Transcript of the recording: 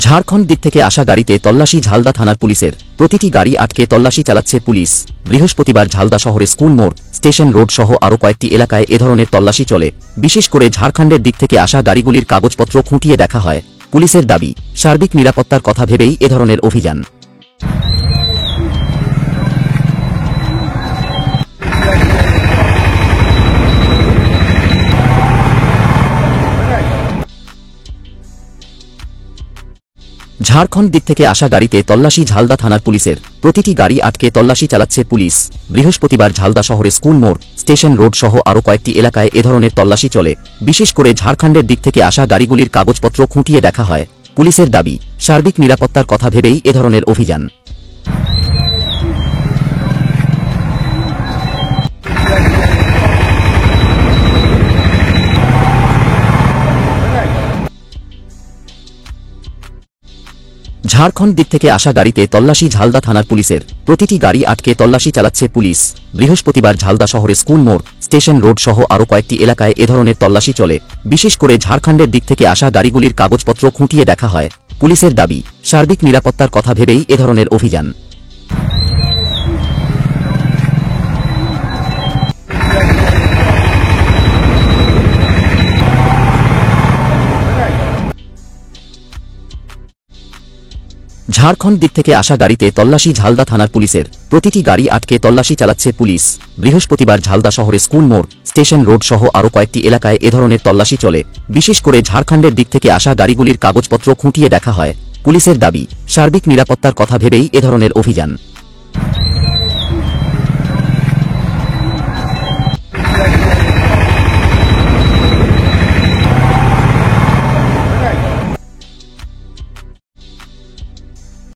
ঝাড়খণ্ড দিক থেকে আসা গাড়িতে তল্লাশি ঝালদা থানার পুলিশের প্রতিটি গাড়ি আটকে তল্লাশি চালাচ্ছে পুলিশ। বৃহস্পতিবার ঝালদা শহরে স্কুল মোড়, স্টেশন রোড সহ আরও কয়েকটি এলাকায় এ ধরনের তল্লাশি চলে। বিশেষ করে ঝাড়খণ্ডের দিক থেকে আসা গাড়িগুলির কাগজপত্র খুঁটিয়ে দেখা হয়। পুলিশের দাবি, সার্বিক নিরাপত্তার কথা ভেবেই এ ধরনের অভিযান। ঝাড়খণ্ড দিক থেকে আসা গাড়িতে তল্লাশি ঝালদা থানার পুলিশের প্রতিটি গাড়ি আটকে তল্লাশি চালাচ্ছে পুলিশ। বৃহস্পতিবার ঝালদা শহরে স্কুল মোড়, স্টেশন রোড সহ আরও কয়েকটি এলাকায় এ ধরনের তল্লাশি চলে। বিশেষ করে ঝাড়খণ্ডের দিক থেকে আসা গাড়িগুলির কাগজপত্র খুঁটিয়ে দেখা হয়। পুলিশের দাবি, সার্বিক নিরাপত্তার কথা ভেবেই এ ধরনের অভিযান। ঝাড়খণ্ড দিক থেকে আসা গাড়িতে তল্লাশি ঝালদা থানার পুলিশের প্রতিটি গাড়ি আটকে তল্লাশি চালাচ্ছে পুলিশ। বৃহস্পতিবার ঝালদা শহরে স্কুল মোড়, স্টেশন রোড সহ আরও কয়েকটি এলাকায় এ ধরনের তল্লাশি চলে। বিশেষ করে ঝাড়খণ্ডের দিক থেকে আসা গাড়িগুলির কাগজপত্র খুঁটিয়ে দেখা হয়। পুলিশের দাবি, সার্বিক নিরাপত্তার কথা ভেবেই এ ধরনের অভিযান। ঝাড়খণ্ড দিক থেকে আসা গাড়িতে তল্লাশি ঝালদা থানার পুলিশের প্রতিটি গাড়ি আটকে তল্লাশি চালাচ্ছে পুলিশ। বৃহস্পতিবার ঝালদা শহরে স্কুল মোড়, স্টেশন রোড সহ আরও কয়েকটি এলাকায় এ ধরনের তল্লাশি চলে। বিশেষ করে ঝাড়খণ্ডের দিক থেকে আসা গাড়িগুলির কাগজপত্র খুঁটিয়ে দেখা হয়। পুলিশের দাবি, সার্বিক নিরাপত্তার কথা ভেবেই এ ধরনের অভিযান।